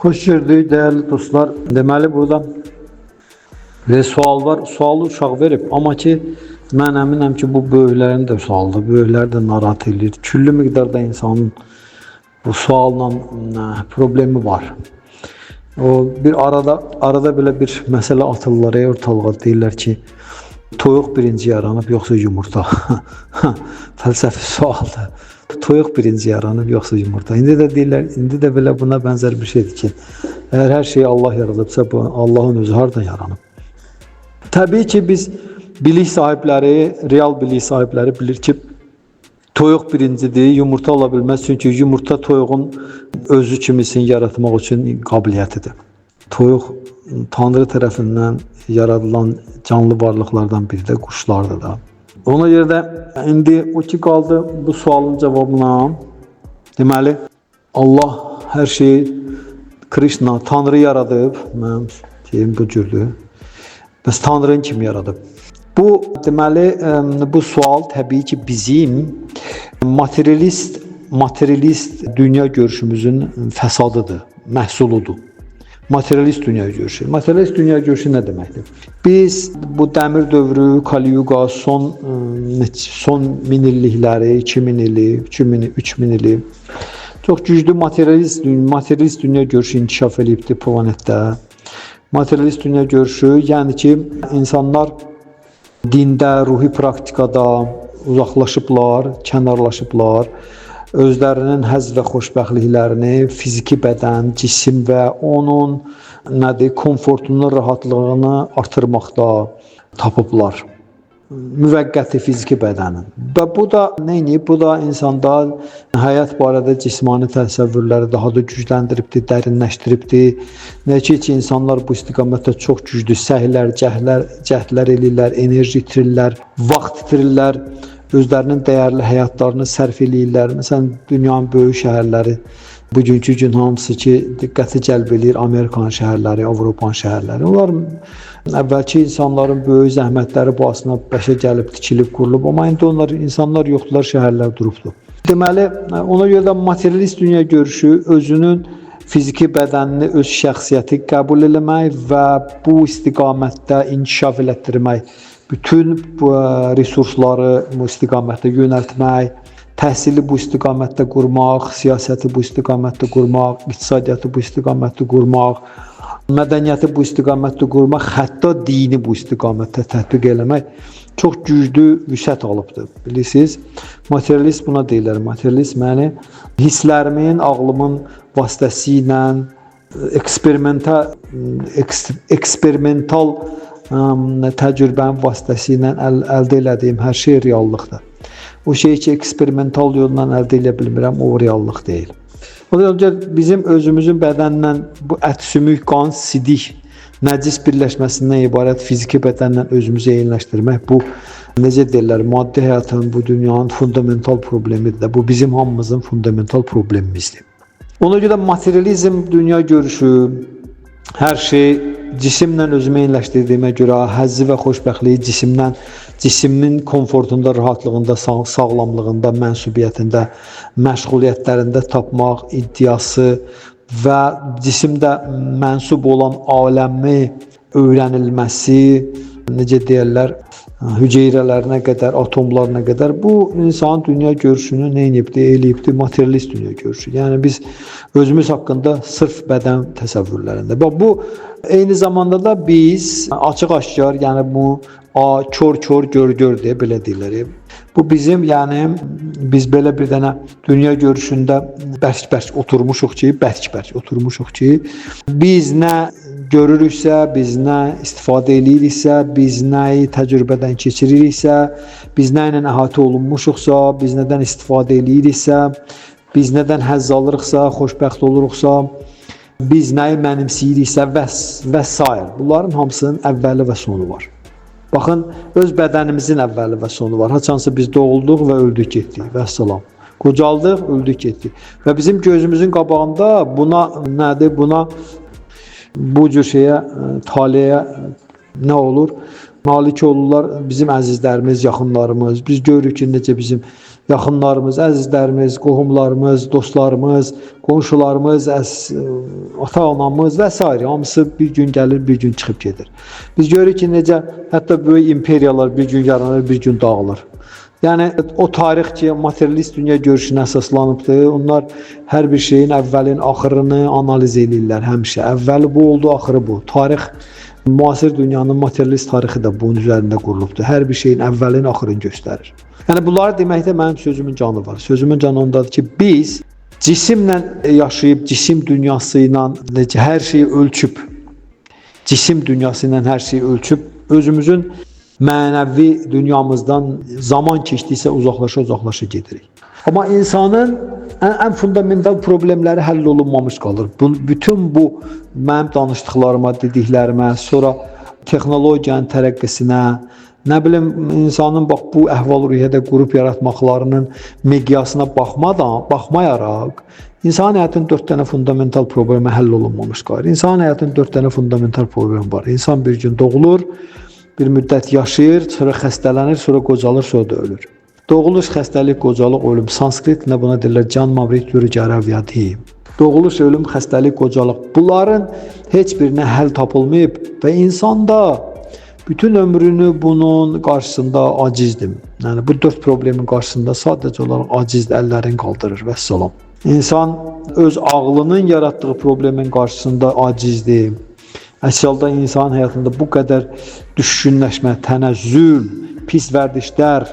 Hoş gördük değerli dostlar. Deməli burada bir sual var. Sualı uşaq verib. Amma ki mən əminəm ki bu böyüklərin də sualıdır. Böyüklər də narahat edir. Küllü miqdarda insanın bu sualla problemi var. O bir arada belə bir məsələ atırlar ortalığa, deyirlər ki toyuq birinci yaranıb yoxsa yumurta. Fəlsəfi sualdır. Toyuq birinci yaranıb yoxsa yumurta. İndi də deyirlər, indi də belə buna bənzər bir şeydir ki, əgər hər şeyi Allah yaradıbsa, bu Allahın özü hardan yaranıb? Təbii ki biz bilik sahibləri, real bilik sahibləri bilir ki toyuq birincidir, yumurta ola bilməz. Çünki yumurta toyuğun özü kimisini yaratmaq üçün qabiliyyətidir. Toyuq Tanrı tərəfindən yaradılan canlı varlıqlardan biri də quşlardır da. Ona görə də indi o ki qaldı bu sualın cavabına. Deməli Allah hər şeyi Krishna, Tanrı yaradıb. Mənim deyim bu cürdür. Bəs Tanrını kim yaradıb? Bu deməli bu sual təbii ki bizim materialist dünya görüşümüzün fəsadıdır, məhsuludur. Materialist dünya görüşü. Materialist dünya görüşü nə deməkdir? Biz bu dəmir dövrü, Kali-yuga, son minillikləri, 2000 ili, 3000 ili çox güclü materialist dünya görüşü inkişaf edibdi planetdə. Materialist dünya görüşü, yəni ki insanlar dində, ruhi praktikada uzaqlaşıblar, kənarlaşıblar. Özlərinin həzz və xoşbəxtliklərini fiziki bədən, cisim və onun komfortunun, rahatlığını artırmaqda tapıblar. Müvəqqəti fiziki bədənin. Və bu da neyini? Bu da insanda həyat barədə cismani təsəvvürləri daha da gücləndiribdir, dərinləşdiribdir. Necə ki insanlar bu istiqamətdə çox güclü səhlər, cəhdlər eləyirlər, enerji itirirlər, vaxt itirirlər. Özlərinin dəyərli həyatlarını sərf eləyirlər. Məsələn, dünyanın böyük şəhərləri, bugünkü gün hamısı ki diqqəti cəlb edir, Amerikan şəhərləri, Avropan şəhərləri. Onlar əvvəlki insanların böyük zəhmətləri bahasına başa gəlib, tikilib, qurulub. Amma indi insanlar yoxdular, şəhərlər durubdur. Deməli, ona görə də materialist dünya görüşü özünün fiziki bədənini, öz şəxsiyyəti qəbul eləmək və bu istiqamətdə inkişaf elətdirmək, bütün bu resursları bu istiqamətdə yönəltmək, təhsili bu istiqamətdə qurmaq, siyasəti bu istiqamətdə qurmaq, iqtisadiyyatı bu istiqamətdə qurmaq, mədəniyyəti bu istiqamətdə qurmaq, hətta dini bu istiqamətdə tətbiq eləmək çox güclü vüsət alıbdır. Bilirsiniz, materialist buna deyirlər. Materialist məni hisslərimin, ağlımın vasitəsilə eksperimental təcrübənin vasitəsilə əldə elədiyim hər şey reallıqdır. O şey ki eksperimental yolla əldə edə bilmirəm, o reallıq deyil. O da bizim özümüzün bədənlə bu ət, sümük, qan, sidik, nəcis birləşməsindən ibarət fiziki bədənlə özümüzü eyniləşdirmək, bu necə deyirlər, maddi həyatın, bu dünyanın fundamental problemidir. Bu bizim hamımızın fundamental problemimizdir. Ona görə materializm dünya görüşü, hər şey cisimlə özümü eyniləşdirdiyimə görə həzzi və xoşbəxtliyi cisimin komfortunda, rahatlığında, sağlamlığında, mənsubiyyətində, məşğuliyyətlərində tapmaq iddiası və cisimdə mənsub olan aləmi öyrənilməsi, necə deyirlər, hüceyrələrinə qədər, atomlarına qədər bu insanın dünya görüşünü eləyibdi, materialist dünya görüşü. Yəni biz özümüz haqqında sırf bədən təsəvvürlərində. Bu eyni zamanda da biz açıq-aşkar, yəni bu kör gör deyə belə deyirlər. Bu bizim, yəni biz belə bir dənə dünya görüşündə bərk oturmuşuq ki, biz nə görürüksə, biz nə istifadə ediriksə, biz nəyi təcrübədən keçiririksə, biz nə ilə əhatə olunmuşuqsa, biz nədən istifadə ediriksə, biz nədən həzz alırıqsa, xoşbəxt oluruqsa, biz nəyi mənimsəyiriksə və s. Bunların hamısının əvvəli və sonu var. Baxın, öz bədənimizin əvvəli və sonu var. Haçansa biz doğulduq və öldük getdik və salam. Qocaldıq, öldük getdik. Və bizim gözümüzün qabağında bu cür şeyə, taleyə nə olur? Malik olurlar bizim əzizlərimiz, yaxınlarımız. Biz görürük ki, necə bizim yaxınlarımız, əzizlərimiz, qohumlarımız, dostlarımız, qonşularımız, ata-anamız və s. hamısı bir gün gəlir, bir gün çıxıb gedir. Biz görürük ki, necə hətta böyük imperiyalar bir gün yaranır, bir gün dağılır. Yəni o tarix ki, materialist dünya görüşünə əsaslanıbdır. Onlar hər bir şeyin əvvəlin, axırını analiz edirlər həmişə. Əvvəli bu oldu, axırı bu. Tarix, müasir dünyanın materialist tarixi də bunun üzərində qurulubdur. Hər bir şeyin əvvəlini, axırını göstərir. Yəni bunları deməkdə mənim sözümün canı var. Sözümün canı ondadır ki, biz cisimlə yaşayıb, cisim dünyası ilə hər şeyi ölçüb, cisim dünyası ilə hər şeyi ölçüb, özümüzün mənəvi dünyamızdan zaman keçdikcə uzaqlaşa gedirik. Amma insanın ən fundamental problemləri həll olunmamış qalır. Bütün bu mənim danışdıqlarıma, dediklərimə, sonra texnologiyanın tərəqqisinə, nə bilim, insanın bax bu əhval-ruhiyyədə qrup yaratmaqlarının miqyasına baxmayaraq, insan həyatının 4 dənə fundamental problemi həll olunmamış qalır. İnsan həyatının 4 dənə fundamental problemi var. İnsan bir gün doğulur, bir müddət yaşayır, sonra xəstələnir, sonra qocalır, sonra da ölür. Doğuluş, xəstəlik, qocalıq, ölüm. Sanskritlə buna deyirlər can, mavrit, yürü, cərəviyyəti. Doğuluş, ölüm, xəstəlik, qocalıq. Bunların heç birinə həll tapılmayıb və insan da bütün ömrünü bunun qarşısında acizdir. Yəni bu 4 problemin qarşısında sadəcə olaraq acizdir, əllərini qaldırır və salam. İnsan öz ağlının yaratdığı problemin qarşısında acizdir. Əslində insan həyatında bu qədər düşkünləşmə, tənəzzül, pis vərdişlər,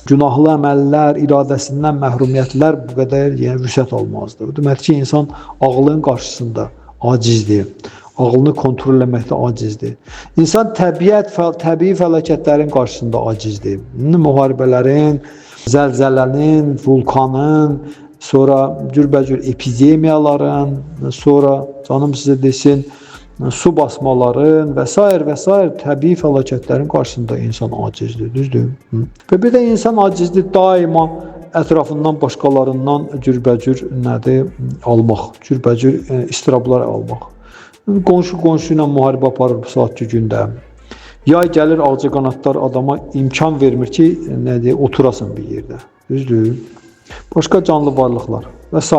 günahlı əməllər, iradəsindən məhrumiyyətlər bu qədər vüsət olmazdı. Bu deməkdir ki, insan ağlının qarşısında acizdir. Ağlını kontrol etməkdə acizdir. İnsan təbii fəlakətlərin qarşısında acizdir. Müharibələrin, zəlzələnin, vulkanın, sonra cürbəcür epidemiyaların, sonra canım sizə desin, su basmaların və s. təbii fəlakətlərin qarşısında insan acizdir, düzdür? Və bir də insan acizdir daima ətrafından, başqalarından cürbəcür almaq, cürbəcür istirablar almaq. Qonşu ilə müharibə aparır bu saatçı gündə. Yay gəlir, ağca qanadlar adama imkan vermir ki, oturasın bir yerdə, düzdür? Başqa canlı varlıqlar və s.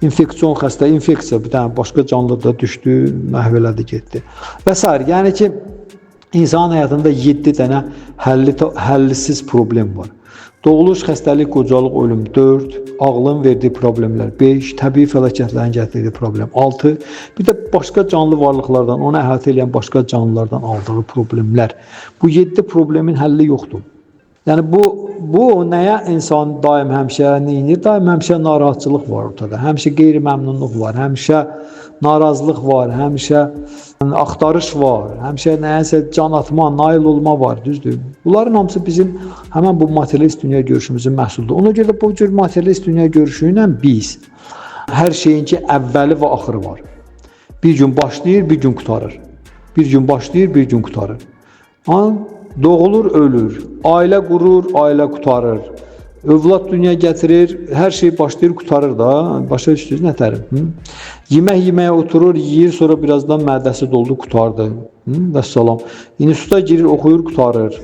İnfeksion xəstə, infeksiya bir dənə başqa canlı da düşdü, məhv elədi, getdi və s. Yəni ki, insan həyatında 7 dənə həllisiz problem var. Doğuluş, xəstəlik, qocalıq, ölüm 4, ağlın verdiyi problemlər 5, təbii fəlakətlərin gətirdiyi problem 6, bir də başqa canlı varlıqlardan, onu əhatə edən başqa canlılardan aldığı problemlər. Bu 7 problemin həlli yoxdur. Yəni bu nəyə insan daim həmişə neyinir? Daim həmişə narahatçılıq var ortada, həmişə qeyri-məmnunluq var, həmişə narazılıq var, həmişə axtarış var, həmişə nəyəsə can atma, nail olma var, düzdür? Bunların hamısı bizim həmən bu materialist dünya görüşümüzün məhsuludur. Ona görə bu cür materialist dünya görüşü ilə biz hər şeyin ki əvvəli və axırı var. Bir gün başlayır, bir gün qutarır. Bir gün başlayır, bir gün qutarır. Doğulur, ölür, ailə qurur, ailə qutarır, övlad dünya gətirir, hər şey başlayır, qutarır da, başa düşdünüz, nətərim? Yemək yeməyə oturur, yiyir, sonra birazdan mədəsi doldu, qutardı, və salam. İnstituta girir, oxuyur, qutarır.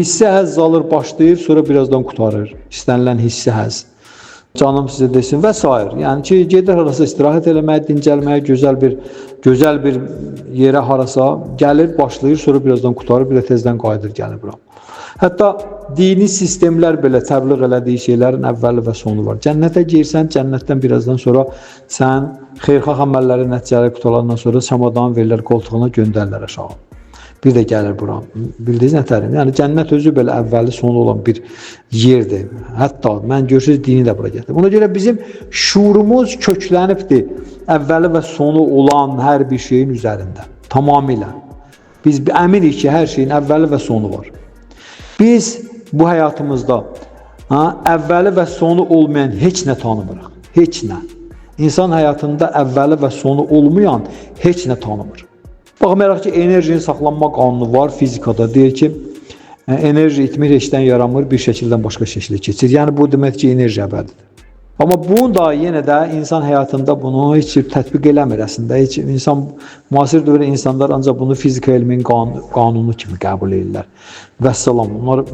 Hissi həzz alır, başlayır, sonra birazdan qutarır, istənilən hissi həzz. Canım sizə desin və s. Yəni ki, gedir harasa istirahət eləməyə, dincəlməyə, gözəl bir yerə harasa gəlir, başlayır, sonra birazdan qutarır, bir də tezdən qayıdır, gəlir bura. Hətta dini sistemlər belə təbliğ elədiyi şeylərin əvvəli və sonu var. Cənnətə girsən, cənnətdən birazdan sonra sən xeyirxah əməlləri nəticələri qutalandan sonra çamadan verirlər, qoltuğuna göndərirlər aşağı. Bir də gəlir bura. Bildiniz nətərim? Yəni cənnət özü belə əvvəli sonu olan bir yerdir. Hətta mən görürsünüz dini də bura gətirir. Buna görə bizim şuurumuz köklənibdir əvvəli və sonu olan hər bir şeyin üzərində. Tamamilə. Biz əminik ki, hər şeyin əvvəli və sonu var. Biz bu həyatımızda əvvəli və sonu olmayan heç nə tanımırıq. Heç nə. İnsan həyatında əvvəli və sonu olmayan heç nə tanımır. Baxmayaraq ki, enerjinin saxlanma qanunu var fizikada. Deyir ki, enerji itmir, heçdən yaranmır, bir şəkildən başqa şəkildə keçir. Yəni, bu demək ki, enerji əbədidir. Amma bunun da yenə də insan həyatında bunu heç tətbiq eləmir əslində. Müasir dövrdə insanlar ancaq bunu fizika elminin qanunu kimi qəbul edirlər. Vəssalam, onlar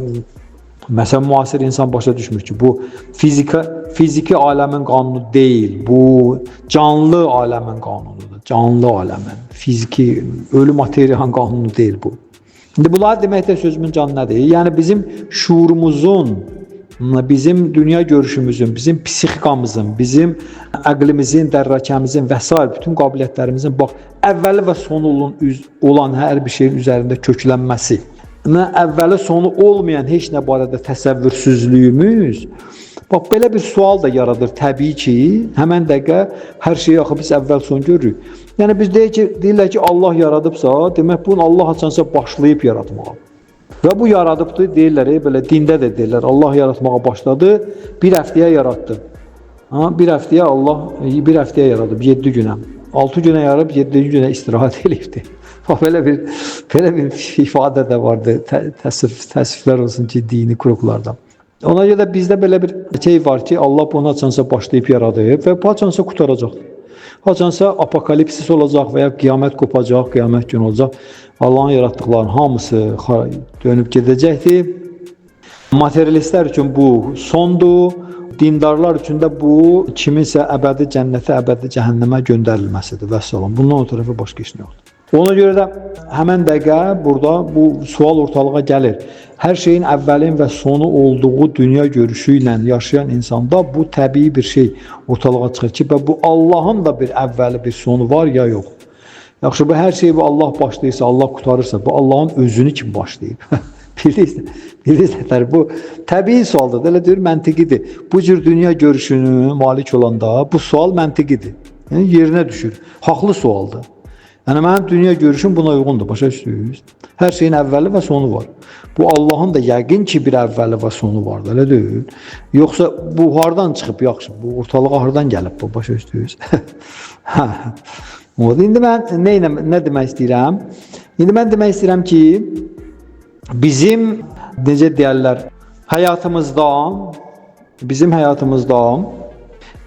Məsələn, müasir insan başa düşmür ki, bu fiziki aləmin qanunu deyil, bu canlı aləmin qanunudur. Canlı aləmin, fiziki, ölü materiyanın qanunu deyil bu. İndi bunlar deməkdə sözümün canı nədir? Yəni bizim şuurumuzun, bizim dünya görüşümüzün, bizim psixikamızın, bizim əqlimizin, dərrakəmizin və s. bütün qabiliyyətlərimizin bax, əvvəli və sonu olan hər bir şeyin üzərində köklənməsi, əvvəli sonu olmayan heç nə barədə təsəvvürsüzlüyümüz, bax, belə bir sual da yaradır təbii ki, həmən dəqiqə hər şeyi axı biz əvvəl son görürük. Yəni biz deyirlər ki, Allah yaradıbsa, demək bunu Allah haçansa başlayıb yaratmağa. Və bu yaradıbdır, deyirlər, belə dində də deyirlər, Allah yaratmağa başladı, bir həftəyə yaratdı. Bir həftəyə Allah, bir həftəyə yaradıb, 7 günə. 6 günə yaradıb, 7 günə istirahat edibdi. Belə bir ifadə də vardı, təəssüflər olsun ki, dini qruplardan. Ona görə də bizdə belə bir şey var ki, Allah bunu haçansa başlayıb yaradıb və bu haçansa qutaracaqdır. Haçansa apokalipsis olacaq və ya qiyamət qopacaq, qiyamət günü olacaq. Allahın yaratdıqlarının hamısı dönüb gedəcəkdir. Materialistlər üçün bu sondur. Dindarlar üçün də bu kiminsə əbədi cənnətə, əbədi cəhənnəmə göndərilməsidir və s. Bundan o tərəfə başqa heç nə yoxdur. Ona görə də həmən dəqiqə burada bu sual ortalığa gəlir. Hər şeyin əvvəlin və sonu olduğu dünya görüşü ilə yaşayan insanda bu təbii bir şey ortalığa çıxır ki, bu Allahın da bir əvvəli, bir sonu var ya yox. Yaxşı, bu hər şey bu Allah başlayırsa, Allah qutarırsa, bu Allahın özünü kim başlayıb? Bilirsiniz, bu təbii sualdır, elə deyir, məntiqidir. Bu cür dünya görüşünü malik olanda bu sual məntiqidir. Yəni, yerinə düşür. Haqlı sualdır. Yəni, mənim dünya görüşüm buna uyğundur, başa düşdünüz? Hər şeyin əvvəli və sonu var. Bu Allahın da yəqin ki, bir əvvəli və sonu vardır, elə deyil. Yoxsa bu hardan çıxıb, yaxşı, bu ortalığa hardan gəlib, bu, başa düşdünüz? İndi mən nə demək istəyirəm? İndi mən demək istəyirəm ki, bizim, necə deyərlər,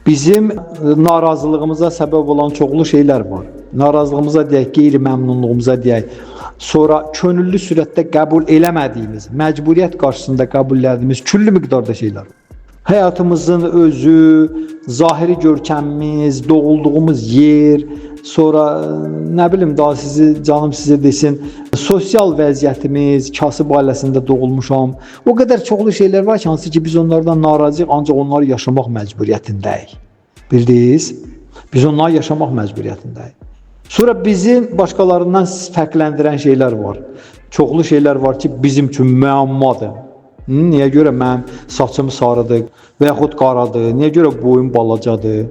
bizim narazılığımıza səbəb olan çoxlu şeylər var. Narazılığımıza deyək, qeyri-məmnunluğumuza deyək, sonra könüllü sürətdə qəbul eləmədiyimiz, məcburiyyət qarşısında qəbul etdiyimiz küllü miqdarda şeylər. Həyatımızın özü, zahiri görkəmimiz, doğulduğumuz yer, sonra nə bilim daha canım sizə desin, sosial vəziyyətimiz, kasıb ailəsində doğulmuşam. O qədər çoxlu şeylər var ki, hansı ki biz onlardan narazıyıq, ancaq onları yaşamaq məcburiyyətindəyik. Bildiniz? Biz onları yaşamaq məcburiyyətindəyik. Sonra bizi başqalarından fərqləndirən şeylər var. Çoxlu şeylər var ki, bizim üçün müəmmadır. Niyə görə mənim saçım sarıdır və yaxud qaradır, niyə görə boyum balacadır?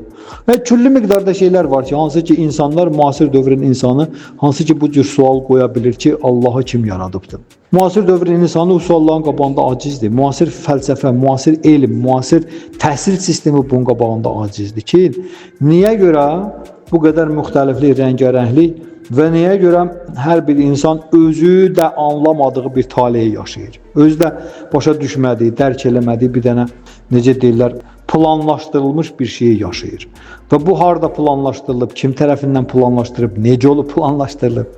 Və küllü miqdarda şeylər var ki, hansı ki insanlar, müasir dövrün insanı, hansı ki bu cür sual qoya bilir ki, Allahı kim yaradıbdır? Müasir dövrün insanı bu sualların qabağında acizdir. Müasir fəlsəfə, müasir elm, müasir təhsil sistemi bunun qabağında acizdir ki, niyə görə bu qədər müxtəliflik, rəngarənglik və niyə görə hər bir insan özü də anlamadığı bir taleyi yaşayır. Özü də başa düşmədiyi, dərk eləmədiyi bir dənə, necə deyirlər, planlaşdırılmış bir şeyi yaşayır. Və bu harada planlaşdırılıb, kim tərəfindən planlaşdırıb, necə olub planlaşdırılıb?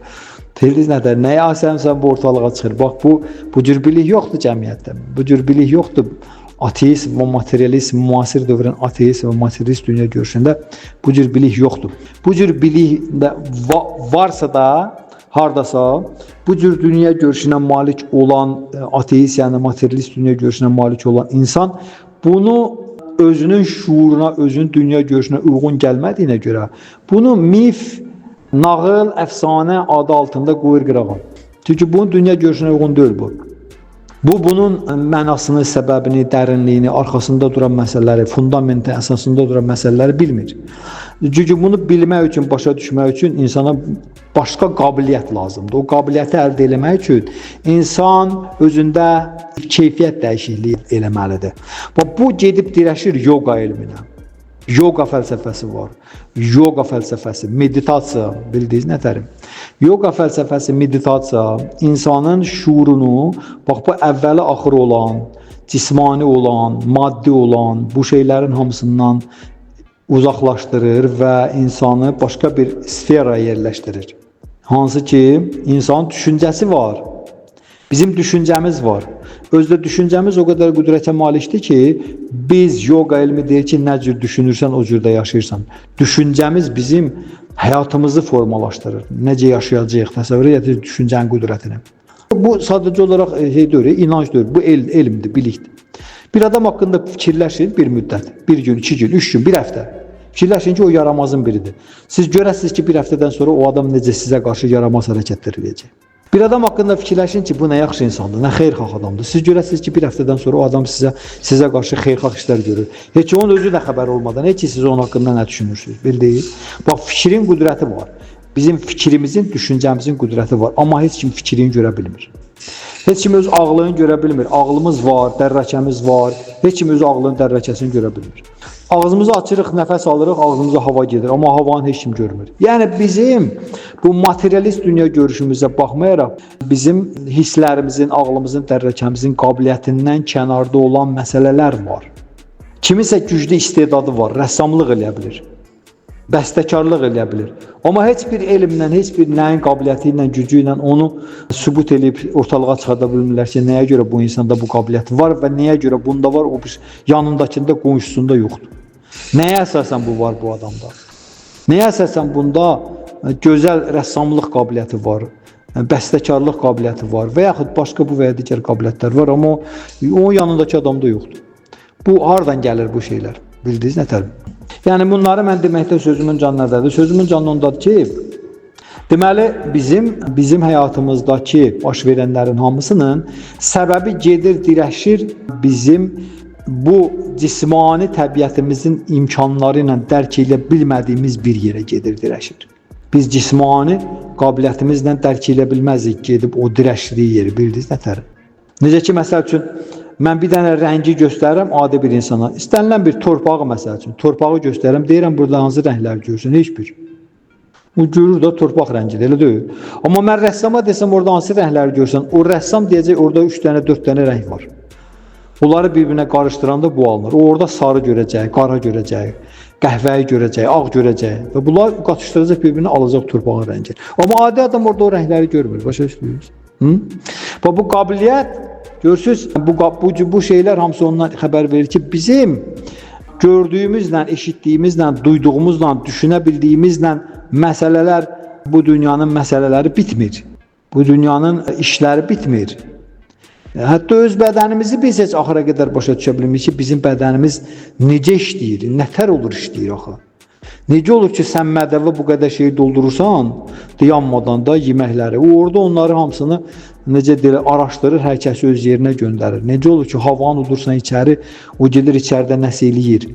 Tezliz nədir? Nəyə asəmsən bu ortalığa çıxır? Bax, bu cür bilik yoxdur cəmiyyətdə. Bu cür bilik yoxdur. Ateizm və materializm, müasir dövrün ateizm və materialist dünya görüşündə bu cür bilik yoxdur. Bu cür bilik varsa da, hardasa, bu cür dünya görüşünə malik olan ateist, yəni materialist dünya görüşünə malik olan insan bunu özünün şuuruna, özünün dünya görüşünə uyğun gəlmədiyinə görə bunu mif, nağıl, əfsanə adı altında qoyur qırağa. Çünki bunun dünya görüşünə uyğun deyil bu. Bunun mənasını, səbəbini, dərinliyini, arxasında duran məsələləri, fundamenti, əsasında duran məsələləri bilmir. Çünki bunu bilmək üçün, başa düşmək üçün insana başqa qabiliyyət lazımdır. O qabiliyyəti əldə etmək üçün insan özündə keyfiyyət dəyişikliyi eləməlidir. Bu gedib dirəşir yoga elminə. Yoga fəlsəfəsi var. Yoga fəlsəfəsi, meditasiya, bildiyiniz nətərim? Yoga fəlsəfəsi, meditasiya insanın şuurunu, bax bu əvvəli axırı olan, cismani olan, maddi olan bu şeylərin hamısından uzaqlaşdırır və insanı başqa bir sferaya yerləşdirir. Hansı ki, insanın düşüncəsi var. Bizim düşüncəmiz var. Özdə düşüncəmiz o qədər qüdrətə malikdir ki, biz yoga elmi deyir ki, nə cür düşünürsən, o cürdə yaşayırsan. Düşüncəmiz bizim həyatımızı formalaşdırır. Necə yaşayacağıq, təsəvvür edir düşüncənin qüdrətini. Bu sadəcə olaraq deyil, inanc deyil, bu elmdir, bilikdir. Bir adam haqqında fikirləşin bir müddət, bir gün, 2 gün, 3 gün, bir həftə. Fikirləşin ki, o yaramazın biridir. Siz görəsiniz ki, bir həftədən sonra o adam necə sizə qarşı yaramaz hərəkətlər edəcək. Bir adam haqqında fikirləşin ki, bu nə yaxşı insandır, nə xeyirxah adamdır. Siz görəsiniz ki, bir həftədən sonra o adam sizə qarşı xeyirxah işlər görür. Heç onun özü də xəbər olmadan, heç siz onun haqqında nə düşünürsünüz, bildiniz? Bax, fikrin qüdrəti var. Bizim fikrimizin, düşüncəmizin qüdrəti var. Amma heç kim fikrini görə bilmir. Heç kim öz ağlını görə bilmir. Ağlımız var, dərrəkəmiz var. Heç kim öz ağlının dərrəkəsini görə bilmir. Ağzımızı açırıq, nəfəs alırıq, ağzımıza hava gedir. Amma havanı heç kim görmür. Yəni bizim bu materialist dünya görüşümüzə baxmayaraq, bizim hisslərimizin, ağlımızın, dərrəkəmizin qabiliyyətindən kənarda olan məsələlər var. Kimisə güclü istedadı var, rəssamlıq eləyə bilir, bəstəkarlıq eləyə bilir. Amma heç bir elmlə, heç bir nəyin qabiliyyəti ilə, gücü ilə onu sübut edib ortalığa çıxarda bilmirlər ki, nəyə görə bu insanda bu qabiliyyət var və nəyə görə bunda var, o bir yanındakında, qonşusunda yoxdur. Nəyə əsasən bu var bu adamda? Nəyə əsasən bunda gözəl rəssamlıq qabiliyyəti var, bəstəkarlıq qabiliyyəti var və yaxud başqa bu və ya digər qabiliyyətlər var, amma o yanındakı adamda yoxdur. Bu, hardan gəlir bu şeylər? Bildiniz nətər? Yəni bunları mən deməkdə sözümün canı nədədir? Sözümün canı ondadır ki, deməli bizim həyatımızdakı baş verənlərin hamısının səbəbi gedir, dirəşir bizim bu cismani təbiətimizin imkanları ilə dərk edə bilmədiyimiz bir yerə gedir, dirəşir. Biz cismani qabiliyyətimizlə dərk edə bilməzik gedib o dirəşdiyi yeri, bildiniz nətər? Necə ki, məsəl üçün, mən bir dənə rəngi göstərirəm adi bir insana. İstənilən bir torpağı məsəl üçün, torpağı göstərirəm, deyirəm burada hansı rənglər görürsən, heç bir. O görür də torpaq rəngidir, elə deyil. Amma mən rəssama desəm orada hansı rənglər görürsən, o rəssam deyəcək orada 3 dənə, 4 dənə rəng var. Onları bir-birinə qarışdıranda bu alınır. O orada sarı görəcək, qara görəcək, qəhvəyi görəcək, ağ görəcək və bunlar qatışdıracaq bir-birini alacaq torpağın rəngi. Amma adi adam orada o rəngləri görmür, başa düşürsünüz? Bu qabiliyyət, görürsünüz, bu şeylər hamısı ondan xəbər verir ki, bizim gördüyümüzlə, eşitdiyimizlə, duyduğumuzla, düşünə bildiyimizlə məsələlər, bu dünyanın məsələləri bitmir. Bu dünyanın işləri bitmir. Hətta öz bədənimizi biz heç axıra qədər başa düşə bilmirik ki, bizim bədənimiz necə işləyir, nətər olur işləyir axı. Necə olur ki, sən mədəvə bu qədər şeyi doldurursan, dayanmadan da yeməkləri, o orada onları hamısını necə deyirlər, araşdırır, hər kəsi öz yerinə göndərir. Necə olur ki, havanı udursan içəri, o gedir içəridə nəsə eləyir.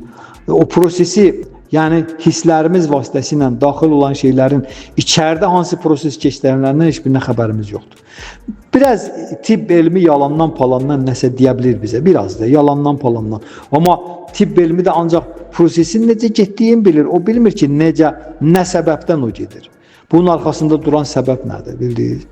O prosesi, yəni hisslərimiz vasitəsilə daxil olan şeylərin içəridə hansı proses keçirilənlərindən heç birinə xəbərimiz yoxdur. Biraz tibb elmi yalandan palandan nəsə deyə bilir bizə, biraz da yalandan palandan. Amma tibb elmi də ancaq prosesin necə getdiyini bilir. O bilmir ki, necə, nə səbəbdən o gedir. Bunun arxasında duran səbəb nədir, bildiniz?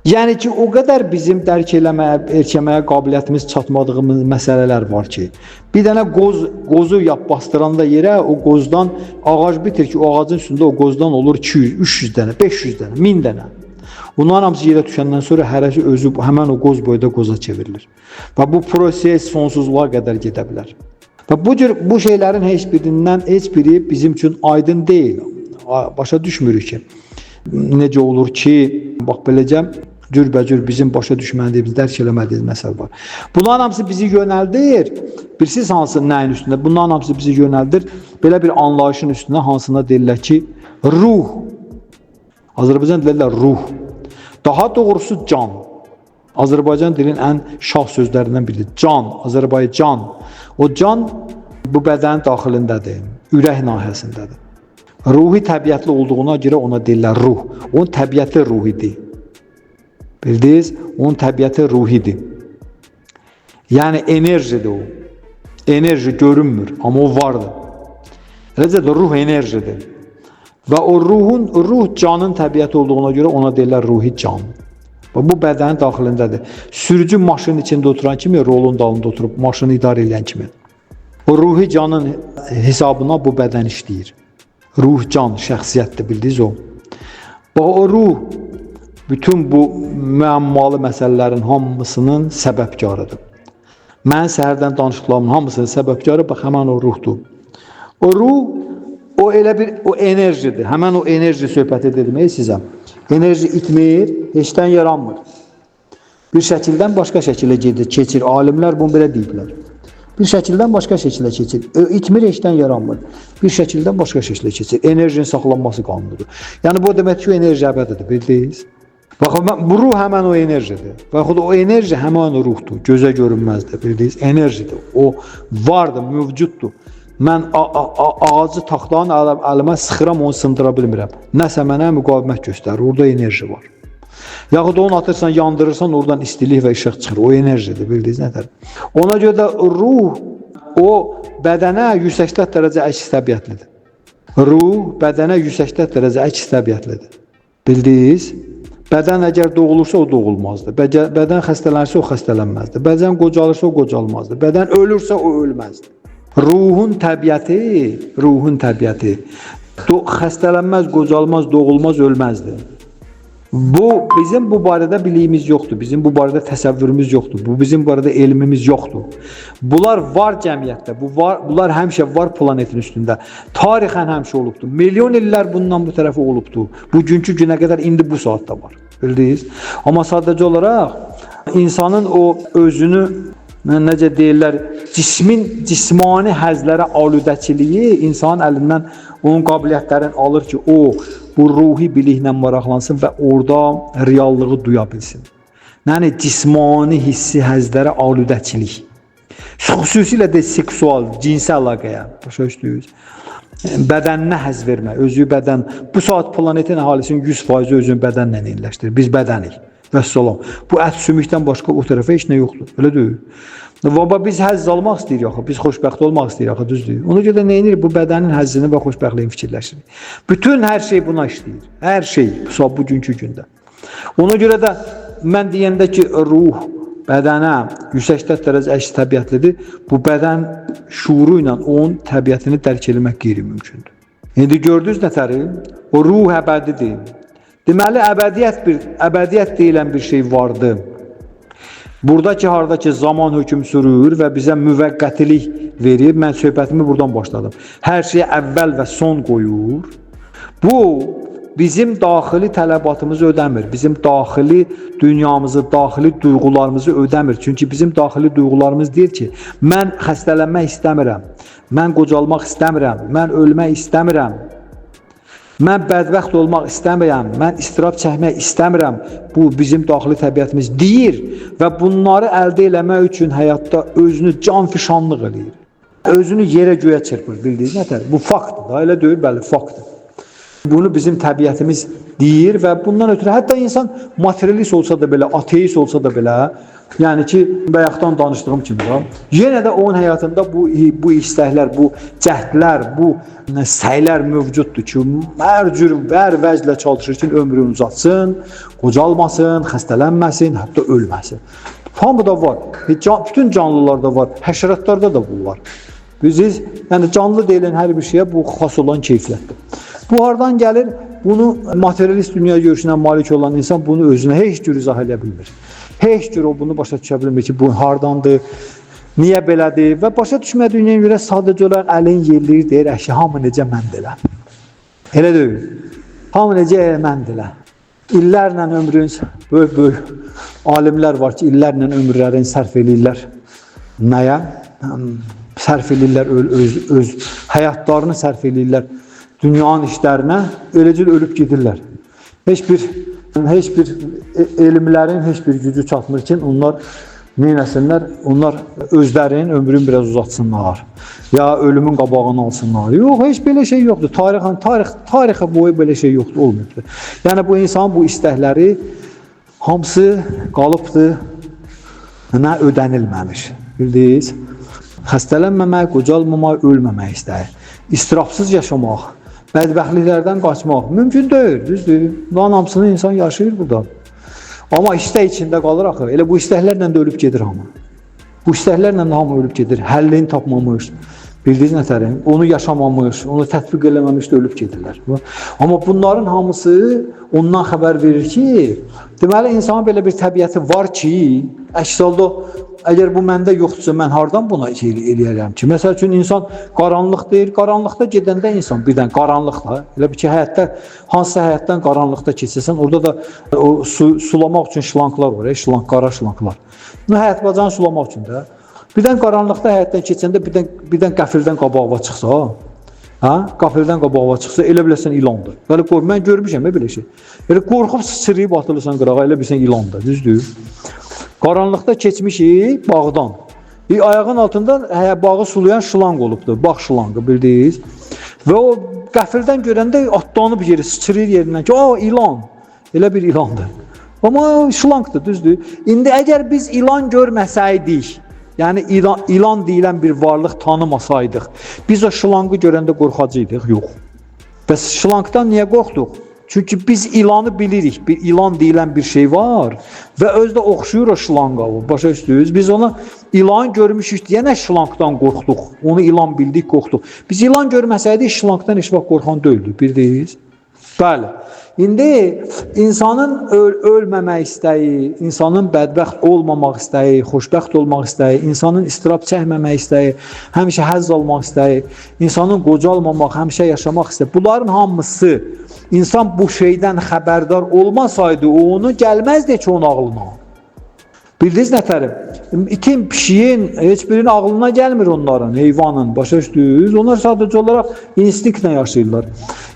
Yəni ki, o qədər bizim dərk eləməyə, erkəməyə qabiliyyətimiz çatmadığımız məsələlər var ki, bir dənə qozu bastıranda yerə, o qozdan ağac bitir ki, o ağacın üstündə o qozdan olur 200, 300 dənə, 500 dənə, 1000 dənə. Bunların hamısı yerə düşəndən sonra hərəsi özü həmən o qoz boyda qoza çevrilir. Və bu proses sonsuzluğa qədər gedə bilər. Və bu şeylərin heç biri bizim üçün aydın deyil. Başa düşmürük ki, necə olur ki, bax beləcə, cürbəcür bizim başa düşmədiyimiz, dərk eləmədiyimiz məsələ var. Bunların hamısı bizi yönəldir. Bilirsiniz hansı nəyin üstündə? Bunların hamısı bizi yönəldir. Belə bir anlayışın üstünə hansına deyirlər ki, ruh. Azərbaycan deyirlər ruh. Daha doğrusu can. Azərbaycan dilinin ən şah sözlərindən biridir. Can, Azərbaycan. O can bu bədənin daxilindədir, ürək nahiyəsindədir. Ruhi təbiətli olduğuna görə ona deyirlər ruh. Onun təbiəti ruhidir. Bildiniz? Onun təbiəti ruhidir. Yəni enerjidir o. Enerji görünmür, amma o vardır. Eləcə də ruh enerjidir. Və o ruh canın təbiəti olduğuna görə ona deyirlər ruhi can. Və bu bədənin daxilindədir. Sürücü maşının içində oturan kimi, rolun dalında oturub maşını idarə edən kimi. O ruhi canın hesabına bu bədən işləyir. Ruh can, şəxsiyyətdir, bildiniz o. O ruh bütün bu müəmmalı məsələlərin hamısının səbəbkarıdır. Mən səhərdən danışıqlarımın hamısının səbəbkarı bax həmin o ruhdur. O ruh, o elə bir o enerjidir. Həmin o enerji söhbəti dedim sizə. Enerji itmir, heçdən yaranmır. Bir şəkildən başqa şəkilə keçir. Alimlər bunu belə deyiblər. Bir şəkildən başqa şəkilə keçir. İtmir, heçdən yaranmır. Bir şəkildən başqa şəkilə keçir. Enerjinin saxlanması qanunudur. Yəni bu demək ki, o enerji əbədidir, bildiniz? Baxın, bu ruh həmən o enerjidir. Baxın, o enerji həmən o ruhdur. Gözə görünməzdir, bildiniz? Enerjidir. O vardır, mövcuddur. Mən ağacı taxtanın əlimə sıxıram, onu sındıra bilmirəm. Nəsə mənə müqavimət göstərir, orada enerji var. Yaxud onu atırsan, yandırırsan, oradan istilik və işıq çıxır. O enerjidir, bildiniz nədər? Ona görə də ruh, o bədənə 180 dərəcə əks təbiətlidir. Ruh, bədənə 180 dərəcə əks təbiətlidir. Bildiniz? Bədən əgər doğulursa, o doğulmazdı. Bədən xəstələnirsə, o xəstələnməzdi. Bədən qocalırsa, o qocalmazdı. Bədən ölürsə, o ölməzdi. Ruhun təbiəti xəstələnməz, qocalmaz, doğulmaz, ölməzdir. Bizim bu barədə biliyimiz yoxdur. Bizim bu barədə təsəvvürümüz yoxdur. Bizim barədə elmimiz yoxdur. Bunlar var cəmiyyətdə. Bunlar həmişə var planetin üstündə. Tarixən həmişə olubdur. Milyon illər bundan bu tərəfə olubdur. Bugünkü günə qədər indi bu saatda var. Bildiniz? Amma sadəcə olaraq insanın o özünü necə deyirlər, cismani həzlərə aludəçiliyi insanın əlindən onun qabiliyyətlərini alır ki, o bu ruhi biliklə maraqlansın və orada reallığı duya bilsin. Yəni cismani hissi həzlərə aludəçilik. Xüsusilə də seksual, cinsi əlaqəyə. Başa düşdünüz? Bədəninə həzz vermə, özü bədən. Bu saat planetin əhalisinin 100% özünü bədənlə yerləşdirir. Biz bədənik. Vəssalam. Bu ət sümükdən başqa o tərəfə heç nə yoxdur. Öyle deyil. Baba biz həzz almaq istəyirik axı, biz xoşbəxt olmaq istəyirik axı, düzdür. Ona görə də nə edir? Bu bədənin həzzini və xoşbəxtliyini fikirləşirik. Bütün hər şey buna işləyir. Hər şey bugünkü gündə. Ona görə də mən deyəndə ki, ruh bədənə 180 dərəcə əks təbiətlidir. Bu bədən şuuru ilə onun təbiətini dərk etmək qeyri-mümkündür. İndi gördünüz nətəri? O ruh əbədidir. Deməli, əbədiyyət deyilən bir şey vardı. Buradakı hardakı zaman hökm sürür və bizə müvəqqətilik verir. Mən söhbətimi buradan başladım. Hər şeyə əvvəl və son qoyur. Bu, bizim daxili tələbatımızı ödəmir. Bizim daxili dünyamızı, daxili duyğularımızı ödəmir. Çünki bizim daxili duyğularımız deyir ki, mən xəstələnmək istəmirəm, mən qocalmaq istəmirəm, mən ölmək istəmirəm. Mən bədbəxt olmaq istəmirəm, mən istirab çəkmək istəmirəm. Bu bizim daxili təbiətimiz deyir və bunları əldə eləmək üçün həyatda özünü canfişanlıq eləyir. Özünü yerə göyə çırpır, bildiniz nətər? Bu faktdır da, elə deyil, bəli, faktdır. Bunu bizim təbiətimiz deyir və bundan ötürü hətta insan materialist olsa da belə, ateist olsa da belə, yəni ki, bayaqdan danışdığım kimi da, yenə də onun həyatında bu istəklər, bu cəhdlər, bu səylər mövcuddur ki, hər cür hər vəclə çalışır ki, ömrünü uzatsın, qocalmasın, xəstələnməsin, hətta ölməsin. Hamıda var, bütün canlılarda var, həşəratlarda da bu var. Biz, yəni canlı deyilən hər bir şeyə bu xas olan keyfiyyətdir. Bu hardan gəlir? Bunu materialist dünya görüşünə malik olan insan bunu özünə heç cür izah edə bilmir. Heç cür o bunu başa düşə bilmir ki, bu hardandır, niyə belədir və başa düşmədiyindən görə sadəcə olaraq əlin yerləyir, deyir, əşi, hamı necə məndilə. Elə deyil. Hamı necə məndilə. İllərlə ömrün, böyük alimlər var ki, illərlə ömürlərini sərf edirlər. Nəyə? Sərf edirlər, öz həyatlarını sərf edirlər. Dünyanın işlərinə eləcə ölüb gedirlər. Heç bir elmlərin heç bir gücü çatmır ki, onlar neynəsinlər? Onlar özlərinin ömrünü biraz uzatsınlar. Ya ölümün qabağını alsınlar. Yox, heç belə şey yoxdur. Tarixə boyu belə şey yoxdur, olmayıbdır. Yəni bu insanın bu istəkləri hamısı qalıbdır, nə ödənilməmiş. Bildiniz? Xəstələnməmək, qocalmamaq, ölməmək istəyir. İstirabsız yaşamaq, bədbəxtliklərdən qaçmaq mümkün deyil, düzdür. Bunların hamısını insan yaşayır burada. Amma istək içində qalır axı. Elə bu istəklərlə də ölüb gedir hamı. Bu istəklərlə də hamı ölüb gedir. Həllini tapmamış, Bildiyiniz nətərim? Onu yaşamamış, onu tətbiq eləməmiş də ölüb gedirlər. Amma bunların hamısı ondan xəbər verir ki, deməli insanın belə bir təbiəti var ki, əks halda əgər bu məndə yoxdursa mən hardan buna eləyərəm ki? Məsəl üçün insan qaranlıq deyir, qaranlıqda gedəndə insan birdən qaranlıqda, elə bir ki həyatda hansısa həyatdan qaranlıqda keçirsən, orada da o sulamaq üçün şlanklar var, qara şlanklar. Bu həyat bacanı sulamaq üçün də. Birdən qaranlıqda həyatdan keçəndə birdən qəfildən qabağa çıxsa, qəfildən qabağa çıxsa elə biləsən ilandır. Belə qorx, mən görmüşəm belə şey. Elə qorxub sıçrayıb atılırsan qırağa, elə bilsən ilandır, düzdür? Qaranlıqda keçmişik bağdan. Ayağın altında bağı sulayan şlanq olubdur, bağ şlanqı bildiniz. Və o qəfildən görəndə atlanıb yeri, sıçrayır yerindən ki, ilan. Elə bir ilandır. Amma şlanqdır, düzdür? İndi əgər biz ilan görməsəydik, yəni ilan deyilən bir varlıq tanımasaydıq, biz o şlanqı görəndə qorxacaqdıq, yox. Bəs şlanqdan niyə qorxduq? Çünki biz ilanı bilirik, bir ilan deyilən bir şey var və özdə oxşuyur o şlanqa, başa düşdünüz? Biz ona ilan görmüşük deyənə şlanqdan qorxduq, onu ilan bildik, qorxduq. Biz ilan görməsəydik, şlanqdan heç vaxt qorxan deyildik, bildiniz? Bəli. İndi insanın ölməmək istəyi, insanın bədbəxt olmamaq istəyi, xoşbəxt olmaq istəyi, insanın istirab çəkməmək istəyi, həmişə həzz almaq istəyi, insanın qocalmamaq, həmişə yaşamaq istəyi. Bunların hamısı insan bu şeydən xəbərdar olmasaydı, o onu gəlməzdi ki, onun ağlına. Bildiniz nətərim? İtin, pişiyin, heç birinin ağlına gəlmir onların, heyvanın, başa düşdünüz. Onlar sadəcə olaraq instinktlə yaşayırlar.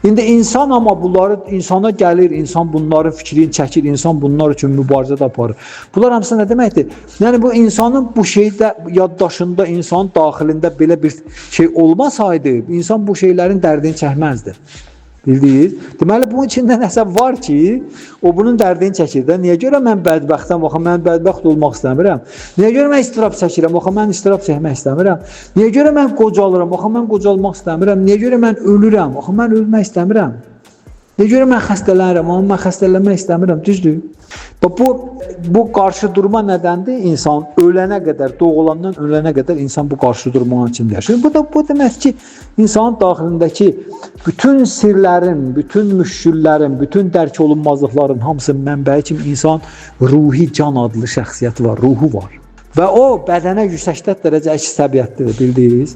İndi insan amma bunları insana gəlir, insan bunların fikrini çəkir, insan bunlar üçün mübarizə də aparır. Bunlar hamısı nə deməkdir? Yəni bu insanın bu şeydə, yaddaşında, insanın daxilində belə bir şey olmasaydı, insan bu şeylərin dərdini çəkməzdi. Bildiniz? Deməli, bunun içində nəsə var ki, o bunun dərdini çəkir də. Niyə görə mən bədbəxtəm, mən bədbəxt olmaq istəmirəm? Niyə görə mən istirab çəkirəm, mən istirab çəkmək istəmirəm? Niyə görə mən qocalıram, mən qocalmaq istəmirəm? Niyə görə mən ölürəm, mən ölmək istəmirəm? Niyə görə mən xəstələnirəm, mən xəstələnmək istəmirəm, düzdür? Bu qarşı durma nədəndir? İnsan ölənə qədər, doğulandan ölənə qədər insan bu qarşı durmanın içində yaşayır. Bu demək ki, insanın daxilindəki bütün sirlərin, bütün müşküllərin, bütün dərk olunmazlıqların hamısının mənbəyi kimi insan ruhi can adlı şəxsiyyəti var, ruhu var. Və o bədənə 180 dərəcə əks təbiətlidir, bildiniz?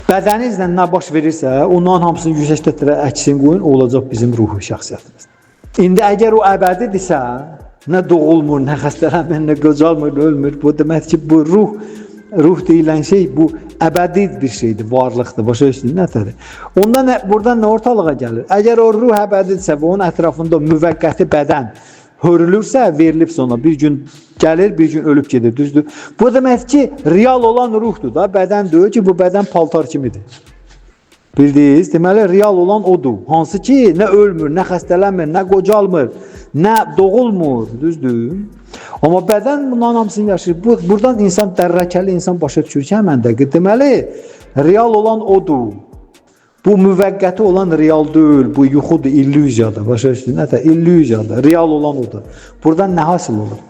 Bədəninizlə nə baş verirsə, onların hamısını 180 dərəcə əksin qoyun, o olacaq bizim ruhu şəxsiyyətimiz. İndi əgər o əbədidirsə, nə doğulmur, nə xəstələnmir, nə qocalmır, ölmür. Bu demək ki, bu ruh deyilən şey bu əbədi bir şeydir, varlıqdır. Başa düşdünüz nətədir? Ondan buradan nə ortalığa gəlir? Əgər o ruh əbədidirsə və onun ətrafında müvəqqəti bədən hörülürsə, verilibsə ona, bir gün gəlir, bir gün ölüb gedir, düzdür? Bu demək ki, real olan ruhdur da, bədən deyil ki, bu bədən paltar kimidir. Bildiniz? Deməli, real olan odur. Hansı ki, nə ölmür, nə xəstələnmir, nə qocalmır, nə doğulmur, düzdür? Amma bədən bunların hamısını yaşayır. Buradan insan dərrəkəli, insan başa düşür ki, həmən dəqiq. Deməli, real olan odur. Bu müvəqqəti olan real deyil, bu yuxudur, illüziyadır. Başa düşdünüz? Nətə? İllüziyadır, real olan odur. Buradan nə hasil olur?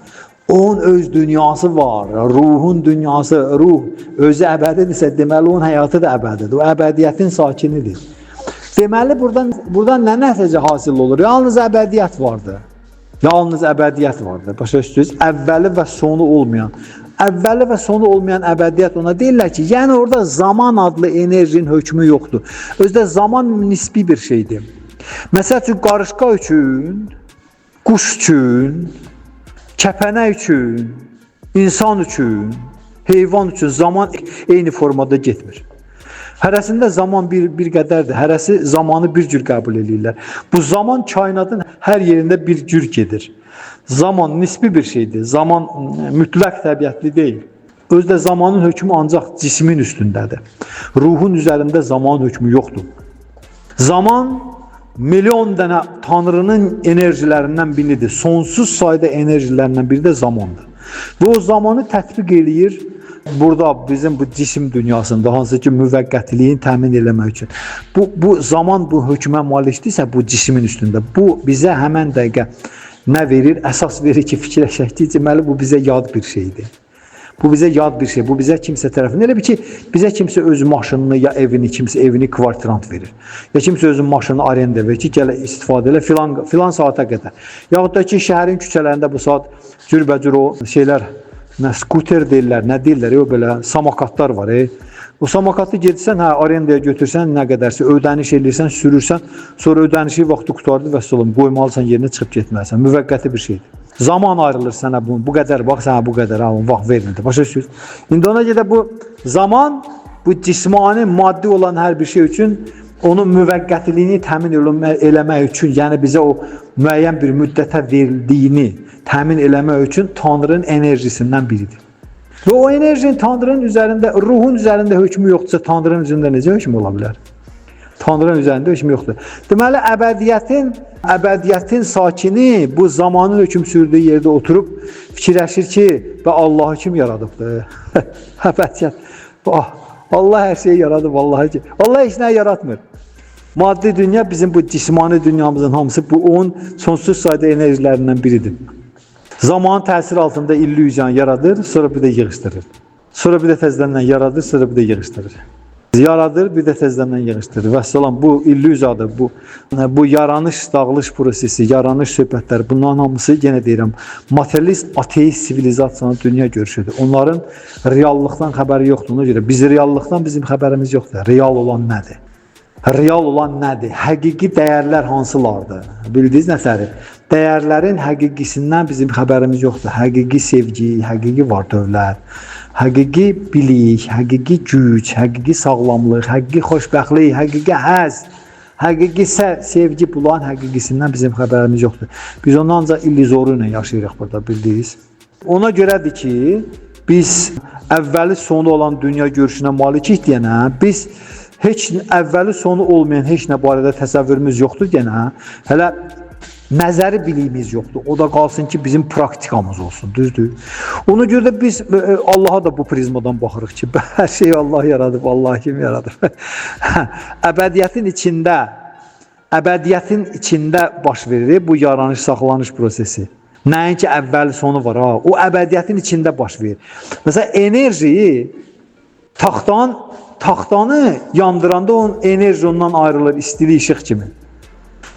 Onun öz dünyası var, ruhun dünyası, ruh özü əbədidirsə, deməli onun həyatı da əbədidir, o əbədiyyətin sakinidir. Deməli, buradan nə nəticə hasil olur? Yalnız əbədiyyət vardır. Yalnız əbədiyyət vardır, başa düşdünüz? Əvvəli və sonu olmayan. Əvvəli və sonu olmayan əbədiyyət ona deyirlər ki, yəni orada zaman adlı enerjinin hökmü yoxdur. Özdə zaman nisbi bir şeydir. Məsəl üçün, qarışqa üçün, quş üçün, kəpənək üçün, insan üçün, heyvan üçün zaman eyni formada getmir. Hərəsində zaman bir qədərdir, hərəsi zamanı bir cür qəbul edirlər. Bu zaman kainatın hər yerində bir cür gedir. Zaman nisbi bir şeydir, zaman mütləq təbiətli deyil. Özdə zamanın hökmü ancaq cismin üstündədir. Ruhun üzərində zamanın hökmü yoxdur. Zaman milyon dənə Tanrının enerjilərindən biridir. Sonsuz sayda enerjilərindən biri də zamandır. Və o zamanı tətbiq eləyir. Burada bizim bu cisim dünyasında hansı ki müvəqqətiliyin təmin eləmək üçün. Bu zaman bu hökmə malikdirsə bu cismin üstündə. Bu bizə həmən dəqiqə nə verir? Əsas verir ki, fikirləşək ki, deməli bu bizə yad bir şeydir. Bu bizə yad bir şey. Bu bizə kimsə tərəfindən. Elə bir ki, bizə kimsə öz maşınını ya evini, kimsə evini kvartirant verir. Ya kimsə özün maşınını arenda verir ki, gəl istifadə elə filan saata qədər. Yaxud da ki, şəhərin küçələrində bu saat cürbəcür o şeylər, nə skuter deyirlər, nə deyirlər, o belə samakatlar var. O samakatı gedirsən, arendaya götürsən, nə qədərsə ödəniş edirsən, sürürsən, sonra ödənişi vaxtı qutardı və salam qoymalısan yerinə çıxıb getməlisən. Müvəqqəti bir şeydir. Zaman ayrılır sənə bu qədər, bax sənə bu qədər, vaxt vermədi. Başa düşürsünüz? İndi ona görə bu zaman, bu cismani, maddi olan hər bir şey üçün onun müvəqqətiliyini təmin eləmək üçün, yəni bizə o müəyyən bir müddətə verildiyini təmin eləmək üçün Tanrının enerjisindən biridir. Və o enerjinin Tanrının üzərində, ruhun üzərində hökmü yoxdursa, Tanrının üzərində necə hökmü ola bilər? Tanrının üzərində hökmü yoxdur. Deməli, əbədiyyətin sakini bu zamanın hökm sürdüyü yerdə oturub fikirləşir ki, və Allahı kim yaradıbdır? Əbədiyyət. Allah hər şeyi yaradıb, Allah heç nə yaratmır. Maddi dünya bizim bu cismani dünyamızın hamısı bu onun sonsuz sayda enerjilərindən biridir. Zaman təsir altında illüzyon yaradır, sonra bir də yığışdırır. Sonra bir də təzədən yaradır, sonra bir də yığışdırır. Yaradır, bir də təzədən yığışdırır. Vəssalam, bu illüziyadır, bu yaranış, dağılış prosesi, yaranış söhbətləri, bunların hamısı, yenə deyirəm, materialist, ateist sivilizasiyanın dünya görüşüdür. Onların reallıqdan xəbəri yoxdur. Ona görə biz reallıqdan bizim xəbərimiz yoxdur. Real olan nədir? Real olan nədir? Həqiqi dəyərlər hansılardır? Bildiniz nəsədir? Dəyərlərin həqiqisindən bizim xəbərimiz yoxdur. Həqiqi sevgi, həqiqi var dövlət, həqiqi bilik, həqiqi güc, həqiqi sağlamlıq, həqiqi xoşbəxtlik, həqiqi həzz, həqiqi sevgi, bunların həqiqisindən bizim xəbərimiz yoxdur. Biz ondan ancaq illüzoru ilə yaşayırıq burada, bildiniz. Ona görədir ki, biz əvvəli sonu olan dünya görüşünə malikik deyənə, biz heç əvvəli sonu olmayan heç nə barədə təsəvvürümüz yoxdur deyənə, hələ nəzəri biliyimiz yoxdur. O da qalsın ki, bizim praktikamız olsun, düzdür. Ona görə də biz Allaha da bu prizmadan baxırıq ki, hər şeyi Allah yaradıb, Allah kim yaradıb. Əbədiyyətin içində baş verir bu yaranış, saxlanış prosesi. Nəinki əvvəli sonu var, o əbədiyyətin içində baş verir. Məsələn, enerji taxtanı yandıranda onun enerji ondan ayrılır, istili işıq kimi.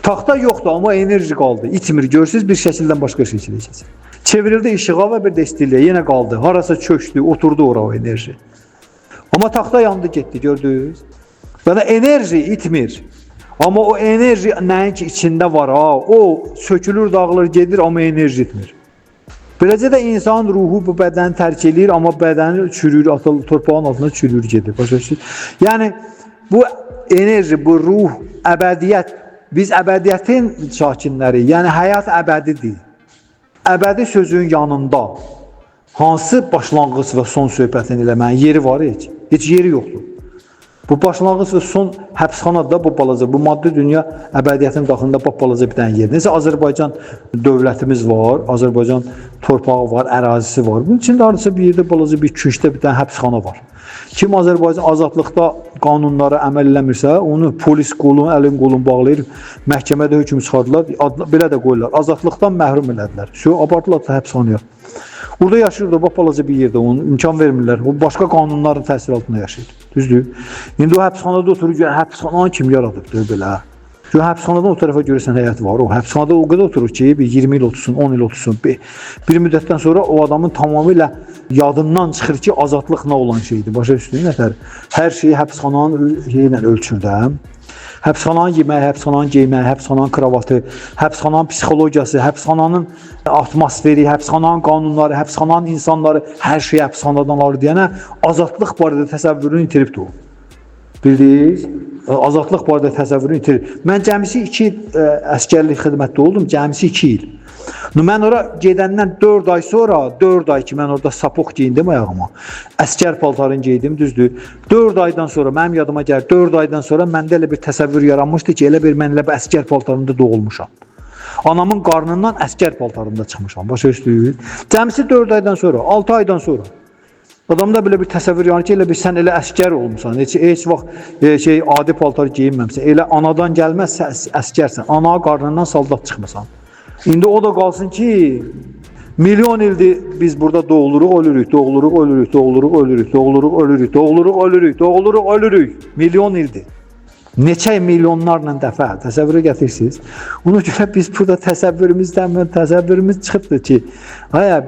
Taxta yoxdur, amma enerji qaldı. İtmir, görürsünüz, bir şəkildən başqa şəkildə keçir. Çevrildi işığa və bir də istiliyə, yenə qaldı. Harasa çökdü, oturdu ora o enerji. Amma taxta yandı, getdi, gördünüz. Yəni, enerji itmir. Amma o enerji nəinki içində var, o sökülür, dağılır, gedir, amma enerji itmir. Beləcə də insan ruhu bu bədəni tərk edir, amma bədəni çürür, torpağın altında çürür, gedir. Yəni, bu enerji, bu ruh, əbədiyyət, biz əbədiyyətin sakinləri, yəni həyat əbədidir. Əbədi sözün yanında hansı başlanğıc və son söhbətini eləməyin yeri var heç? Heç yeri yoxdur. Bu başlanğıc və son həbsxanada bu balaca, bu maddi dünya əbədiyyətin daxilində balaca bir dənə yer. Necə Azərbaycan dövlətimiz var, Azərbaycan torpağı var, ərazisi var. Bunun içində arası bir yerdə balaca bir küncdə bir dənə həbsxana var. Kim Azərbaycan azadlıqda qanunlara əməl eləmirsə, onu polis qolunu, əlin qolunu bağlayır, məhkəmədə hökm çıxardılar, belə də qoyurlar. Azadlıqdan məhrum elədilər. Apardılar da həbsxanaya. Burada yaşayır da, balaca bir yerdə, onu imkan vermirlər. O başqa qanunların təsir altında yaşayır. Düzdür? İndi o həbsxanada oturur, həbsxananı kim yaradıbdır belə? Həbsxanadan o tərəfə görürsən həyat var. O həbsxanada o qədər oturur ki, 20 il otursun, 10 il otursun. Bir müddətdən sonra o adamın tamamilə yadından çıxır ki, azadlıq nə olan şeydir. Başa düşdün nətər? Hər şeyi həbsxananın ilə ölçür də. Həbsxananın yeməyi, həbsxananın geyməyi, həbsxananın kravatı, həbsxananın psixologiyası, həbsxananın atmosferi, həbsxananın qanunları, həbsxananın insanları, hər şey həbsxanadan alır deyənə azadlıq barədə təsəvvürünü itiribdir o. Bildiniz? Azadlıq barədə təsəvvürünü itirir. Mən cəmisi 2 il əskərlik xidmətdə oldum, cəmisi 2 il. Mən ora gedəndən 4 ay sonra, 4 ay ki, mən orada sapoq geyindim ayağıma. Əskər paltarını geydim, düzdür. 4 aydan sonra, mənim yadıma gəlir, 4 aydan sonra məndə elə bir təsəvvür yaranmışdı ki, elə bir mən elə bir əskər paltarında doğulmuşam. Anamın qarnından əskər paltarında çıxmışam, başa düşdünüz? Cəmisi 4 aydan sonra, 6 aydan sonra. Adamda belə bir təsəvvür yanır ki, elə bir sən elə əskər olmuşsan, heç vaxt adi paltar geyinməmsən, elə anadan gəlməz əskərsən, ana qarnından saldat çıxmısan. İndi o da qalsın ki, Milyon ildir biz burada doğuluruq, ölürük, doğuluruq, ölürük, doğuluruq, ölürük, doğuluruq, ölürük, doğuluruq, ölürük, doğuluruq, ölürük. Milyon ildir. Neçə milyonlarla dəfə təsəvvürə gətirirsiniz. Ona görə biz burada təsəvvürümüz çıxıbdır ki,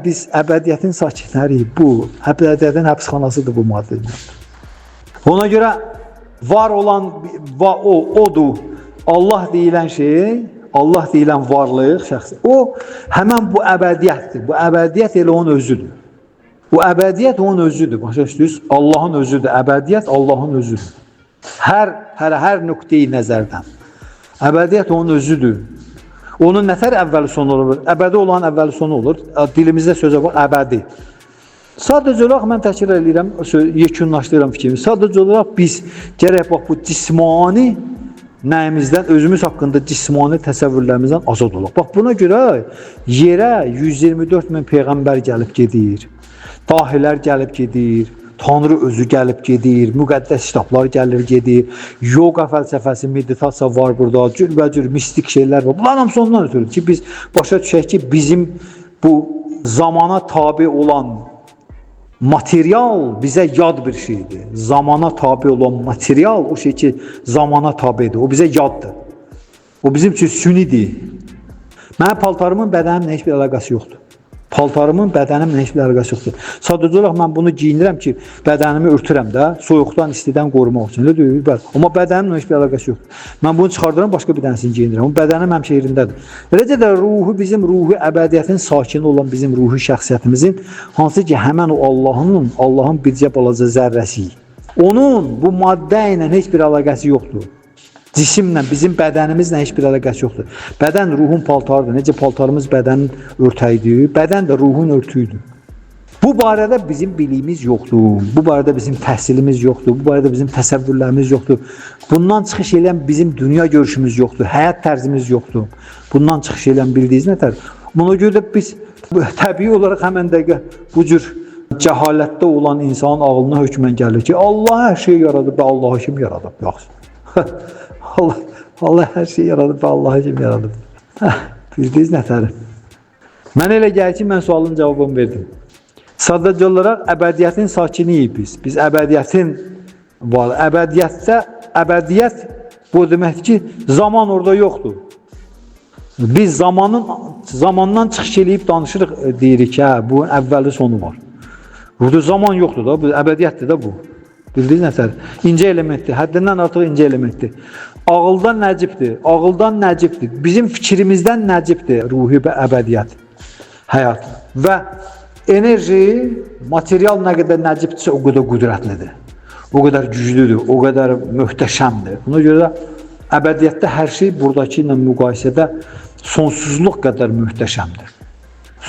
biz əbədiyyətin sakinləriyik. Bu, əbədiyyətin həbsxanasıdır bu maddə. Ona görə var olan odur. Allah deyilən şey, Allah deyilən varlıq şəxsi. O, həmən bu əbədiyyətdir. Bu əbədiyyət elə onun özüdür. Bu əbədiyyət onun özüdür. Başa düşdünüz? Allahın özüdür. Əbədiyyət Allahın özüdür. Hər nöqteyi nəzərdən. Əbədiyyət onun özüdür. Onun nətər əvvəli sonu olur? Əbədi olan əvvəli sonu olur. Dilimizdə sözə var, əbədi. Sadəcə olaraq mən təkrar edirəm, yekunlaşdırıram fikrimi. Sadəcə olaraq biz gərək bax bu cismani nəyimizdən, özümüz haqqında cismani təsəvvürlərimizdən azad olaq. Bax buna görə yerə 124 min peyğəmbər gəlib gedir. Dahilər gəlib gedir. Tanrı özü gəlib gedir, müqəddəs kitablar gəlir gedir, yoga fəlsəfəsi, meditasiya var burada, cürbəcür mistik şeylər var. Bunlar hamısı ondan ötürü ki, biz başa düşək ki, bizim bu zamana tabi olan material bizə yad bir şeydir. Zamana tabi olan material o şey ki, zamana tabidir, o bizə yaddır. O bizim üçün sünidir. Mənim paltarımın bədənimlə heç bir əlaqəsi yoxdur. Paltarımın bədənimlə heç bir əlaqəsi yoxdur. Sadəcə olaraq mən bunu giyinirəm ki, bədənimi örtürəm də, soyuqdan, istidən qorumaq üçün. Elə deyil, bəli. Amma bədənimlə heç bir əlaqəsi yoxdur. Mən bunu çıxardıram, başqa bir dənəsini giyinirəm. O bədənim həmişə yerindədir. Eləcə də ruhu, bizim ruhu, əbədiyyətin sakini olan bizim ruhu şəxsiyyətimizin, hansı ki, həmən o Allahın bircə balaca zərrəsiyik. Onun bu maddə ilə heç bir əlaqəsi yoxdur. Cisimlə, bizim bədənimizlə heç bir əlaqəsi yoxdur. Bədən ruhun paltarıdır. Necə paltarımız bədənin örtəyidir, bədən də ruhun örtüyüdür. Bu barədə bizim biliyimiz yoxdur. Bu barədə bizim təhsilimiz yoxdur. Bu barədə bizim təsəvvürlərimiz yoxdur. Bundan çıxış edən bizim dünya görüşümüz yoxdur. Həyat tərzimiz yoxdur. Bundan çıxış edən bildiyiniz nətər? Buna görə də biz təbii olaraq həmən dəqiqə bu cür cəhalətdə olan insanın ağlına hökmən gəlir ki, Allah hər şeyi yaradıb və Allahı kim yaradıb? Yaxşı. Allah hər şeyi yaradıb və Allahı kim yaradıb? Bildiniz nətəri? Mən elə gəlir ki, mən sualın cavabını verdim. Sadəcə olaraq əbədiyyətin sakiniyik biz. Biz əbədiyyətin var. Əbədiyyət bu deməkdir ki, zaman orada yoxdur. Biz zamandan çıxış eləyib danışırıq, deyirik ki, bu əvvəli sonu var. Burada zaman yoxdur da, bu əbədiyyətdir də bu. Bildiniz nətər? İnce elementdir, həddindən artıq ince elementdir. Ağıldan nəcibdir, bizim fikrimizdən nəcibdir ruhi və əbədiyyət, həyat. Və enerji, material nə qədər nəcibdirsə o qədər qüdrətlidir, o qədər güclüdür, o qədər möhtəşəmdir. Buna görə də əbədiyyətdə hər şey buradakı ilə müqayisədə sonsuzluq qədər möhtəşəmdir.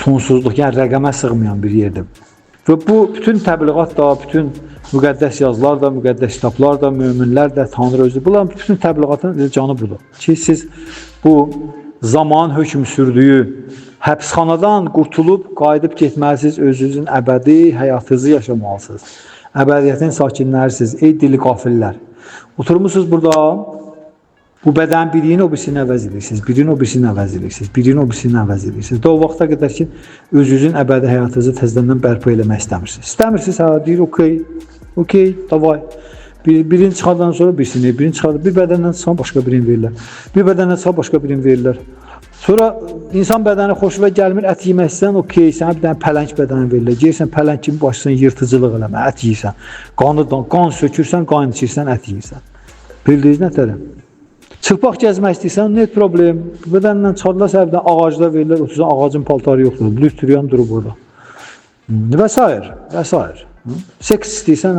Sonsuzluq, yəni rəqəmə sığmayan bir yerdir. Və bu bütün təbliğat da, bütün müqəddəs yazılar da, müqəddəs kitablar da, möminlər də, Tanrı özü. Bunların bütün təbliğatın canı budur. Ki siz bu zaman hökm sürdüyü həbsxanadan qurtulub, qayıdıb getməlisiniz, özünüzün əbədi həyatınızı yaşamalısınız. Əbədiyyətin sakinlərisiniz, ey dili qafillər. Oturmuşsunuz burada, bu bədən birini o birisini əvəz edirsiniz, birini o birisini əvəz edirsiniz, birini o birisini əvəz edirsiniz. Da o vaxta qədər ki, özünüzün əbədi həyatınızı təzədən bərpa eləmək istəmirsiniz. İstəmirsiniz, deyir, okey, davay. Birini çıxardan sonra birisini, birini çıxardan, bir bədəndən çıxan başqa birini verirlər. Bir bədəndən çıxan başqa birini verirlər. Sonra insan bədəni xoşuna gəlmir, ət yemək istəyən, okey, sənə bir dənə pələng bədəni verirlər. Gəlirsən pələng kimi başlayırsan yırtıcılıq eləmə, ət yeyirsən. Qan sökürsən, qan içirsən, ət yeyirsən. Bildiniz nətəri? Çılpaq gəzmək istəyirsən, net problem. Bədəndən çıxardılar, səhərdən ağacda verirlər, otursan ağacın paltarı yoxdur. Lütürüyan durur burada. Və s. Seks istəyirsən,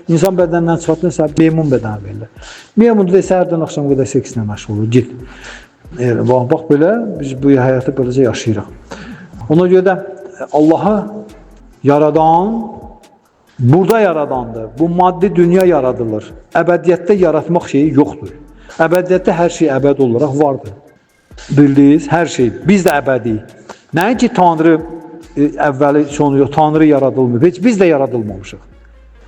insan bədəndən çıxardılar, səhər meymun bədəni verirlər. Meymun da səhərdən axşam qədər sekslə məşğul olur, git. Bax belə, biz bu həyatı böyləcə yaşayırıq. Ona görə də Allahı yaradan, burada yaradandır. Bu maddi dünya yaradılır. Əbədiyyətdə yaratmaq şeyi yoxdur. Əbədiyyətdə hər şey əbədi olaraq vardır. Bildiniz, hər şey. Biz də əbədiyik. Nəinki Tanrı əvvəli sonu yox, Tanrı yaradılmır. Heç biz də yaradılmamışıq.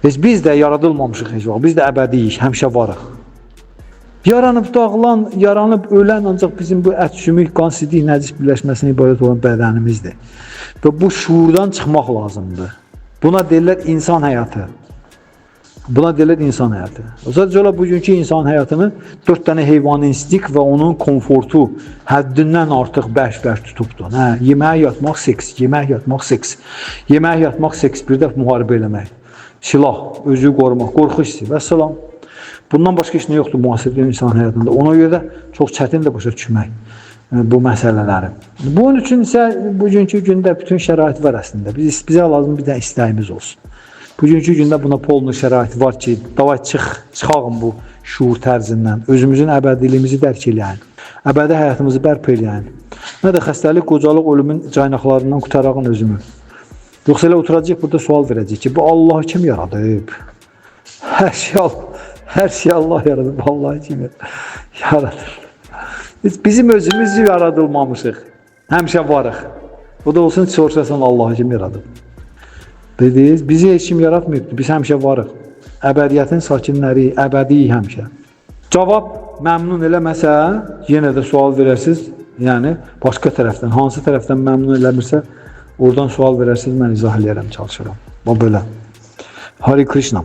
Biz də yaradılmamışıq heç vaxt. Biz də əbədiyik, həmişə varıq. Yaranıb dağılan, yaranıb ölən ancaq bizim bu ət, sümük, qan, sidik, nəcis birləşməsindən ibarət olan bədənimizdir. Və bu şuurdan çıxmaq lazımdır. Buna deyirlər insan həyatı. Buna deyirlər insan həyatı. Sadəcə olaraq bugünkü insan həyatını 4 dənə heyvani instinkt və onun komfortu həddindən artıq bərk tutubdur. Yemək, yatmaq, seks, yemək, yatmaq, seks. Yemək, yatmaq, seks, bir də müharibə eləmək. Silah, özü qorumaq, qorxu hissi və salam. Bundan başqa heç nə yoxdur müasir insan həyatında. Ona görə də çox çətindir başa düşmək bu məsələləri. Bunun üçün isə bugünkü gündə bütün şərait var əslində. Bizə lazım bir də istəyimiz olsun. Bugünkü gündə buna polnu şəraiti var ki, davay çıxağın bu şuur tərzindən, özümüzün əbədiliyimizi dərk eləyən, əbədi həyatımızı bərpa eləyən, nə də xəstəlik, qocalıq, ölümün caynaqlarından qutarağın özümü. Yoxsa elə oturacaq, burada sual verəcək ki, bu Allah kim yaradıb? Hər şey Allah yaradıb, Allah kim yaradır. Bizim özümüz yaradılmamışıq, həmişə varıq. O da olsun, soruşasan Allah kim yaradıb? Dediniz, bizi heç kim yaratmayıbdır, biz həmişə varıq. Əbədiyyətin sakinləri, əbədiyik həmişə. Cavab məmnun eləməsə, yenə də sual verərsiniz, yəni başqa tərəfdən, hansı tərəfdən məmnun eləmirsə, oradan sual verərsiniz, mən izah eləyərəm, çalışıram. Bu belə. Hare Krishna.